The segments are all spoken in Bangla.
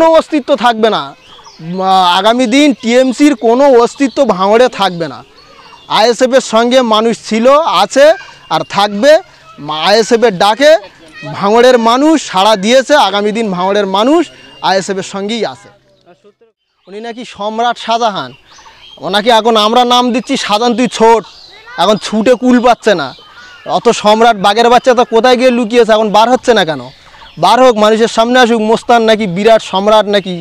কোনো অস্তিত্ব থাকবে না। আগামী দিন টিএমসির কোনো অস্তিত্ব ভাঙড়ে থাকবে না। আইএসএফের সঙ্গে মানুষ ছিল, আছে আর থাকবে। আইএসএফের ডাকে ভাঙড়ের মানুষ সাড়া দিয়েছে। আগামী দিন ভাঙড়ের মানুষ আইএসএফের সঙ্গেই আছে। উনি নাকি সম্রাট শাহজাহান, ওনাকে এখন আমরা নাম দিচ্ছি শাহজাহান তুই ছোট, এখন ছুটে কুল পাচ্ছে না। অত সম্রাট বাঘের বাচ্চা তো কোথায় গিয়ে লুকিয়েছে, এখন বার হচ্ছে না কেন? বার হোক, মানুষের সামনে আসুক। মোস্তান নাকি বিরাট সম্রাট নাকি,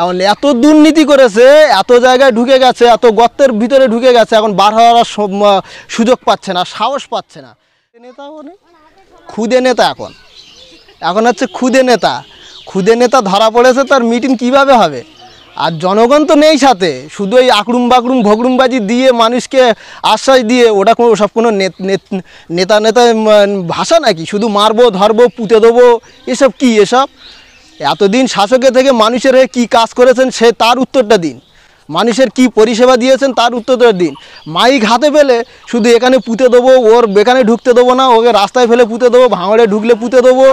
এখন এত দুর্নীতি করেছে, এত জায়গায় ঢুকে গেছে, এত গর্তের ভিতরে ঢুকে গেছে, এখন বার হওয়ার সুযোগ পাচ্ছে না, সাহস পাচ্ছে না। নেতা খুদে নেতা, এখন হচ্ছে খুদে নেতা। খুদে নেতা ধরা পড়েছে, তার মিটিং কিভাবে হবে? আর জনগণ তো নেই সাথে, শুধু এই আঁকড়ুম বাকড়ুম ভগড়ুমবাজি দিয়ে মানুষকে আশ্বাস দিয়ে, ওটা কোনো সব কোনো নেতা ভাষা নাকি? শুধু মারবো ধরবো পুঁতে দেবো, এসব কি? এসব এতদিন শাসকে থেকে মানুষের হয়ে কী কাজ করেছেন সে তার উত্তরটা দিন। মানুষের কি পরিষেবা দিয়েছেন তার উত্তরটা দিন। মাইক হাতে পেলে শুধু এখানে পুঁতে দেবো, ওর এখানে ঢুকতে দেবো না, ওকে রাস্তায় ফেলে পুঁতে দেবো, ভাঙড়ে ঢুকলে পুঁতে দেবো,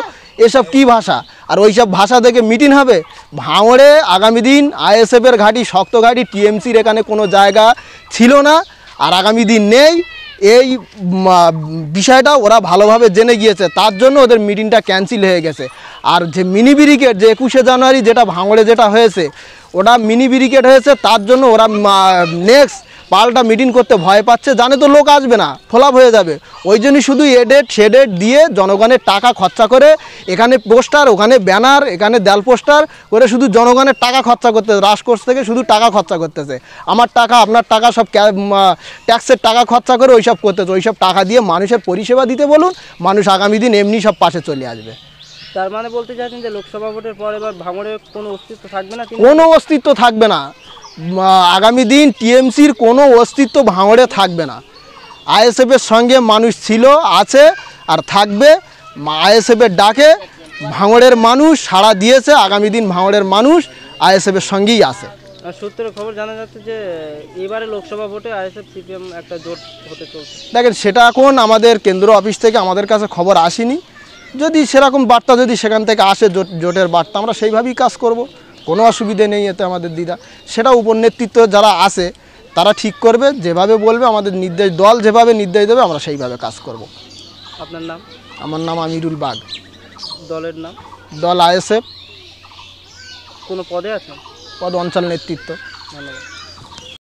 এসব কি ভাষা? আর ওই সব ভাষা থেকে মিটিং হবে? ভাঙড়ে আগামী দিন আইএসএফের ঘাঁটি, শক্ত ঘাঁটি, টিএমসির এখানে কোনো জায়গা ছিল না আর আগামী দিন নেই। এই বিষয়টা ওরা ভালোভাবে জেনে গিয়েছে, তার জন্য ওদের মিটিংটা ক্যান্সেল হয়ে গেছে। আর যে মিনি ব্রিগেড, যে 21শে জানুয়ারি যেটা ভাঙড়ে যেটা হয়েছে, ওটা মিনি ব্রিগেড হয়েছে, তার জন্য ওরা নেক্সট পাল্টা মিটিং করতে ভয় পাচ্ছে, জানে তো লোক আসবে না, ফ্লপ হয়ে যাবে। ওই জন্যই শুধু এডেট শেডেট দিয়ে জনগণের টাকা খরচা করে, এখানে পোস্টার, ওখানে ব্যানার, এখানে দেয়াল পোস্টার করে শুধু জনগণের টাকা খরচা করতেছে। রাসকোর্স থেকে শুধু টাকা খরচা করতেছে, আমার টাকা আপনার টাকা সব ট্যাক্সের টাকা খরচা করে ওইসব করতেছে। ওইসব টাকা দিয়ে মানুষের পরিষেবা দিতে বলুন, মানুষ আগামী দিন এমনি সব পাশে চলে আসবে। তার মানে বলতে চাইছেন যে লোকসভা ভোটের পর এবার ভাঙড়ের কোনো অস্তিত্ব থাকবে না? কোনো অস্তিত্ব থাকবে না। আগামী দিন টিএমসির কোনো অস্তিত্ব ভাঙড়ে থাকবে না। আইএসএফের সঙ্গে মানুষ ছিল, আছে আর থাকবে। আইএসএফের ডাকে ভাঙড়ের মানুষ সাড়া দিয়েছে। আগামী দিন ভাঙড়ের মানুষ আইএসএফের সঙ্গেই আছে। আর সূত্রের খবর জানা যাচ্ছে যে এবারে লোকসভা ভোটে আইএসএফ সিপিএম একটা জোট হতে চলছে। দেখেন, সেটা এখন আমাদের কেন্দ্র অফিস থেকে আমাদের কাছে খবর আসেনি। যদি সেরকম বার্তা যদি সেখান থেকে আসে, জোটের বার্তা, আমরা সেইভাবেই কাজ করব, কোনো অসুবিধে নেই এতে আমাদের দিদা। সেটা উপনেতৃত্ব যারা আছে তারা ঠিক করবে, যেভাবে বলবে আমাদের নির্দেশ, দল যেভাবে নির্দেশ দেবে আমরা সেইভাবে কাজ করব। আপনার নাম? আমার নাম আমিরুল বাগ। দলের নাম? দল আইএসএফ। কোনো পদে আছেন? পদ অঞ্চল নেতৃত্ব। ধন্যবাদ।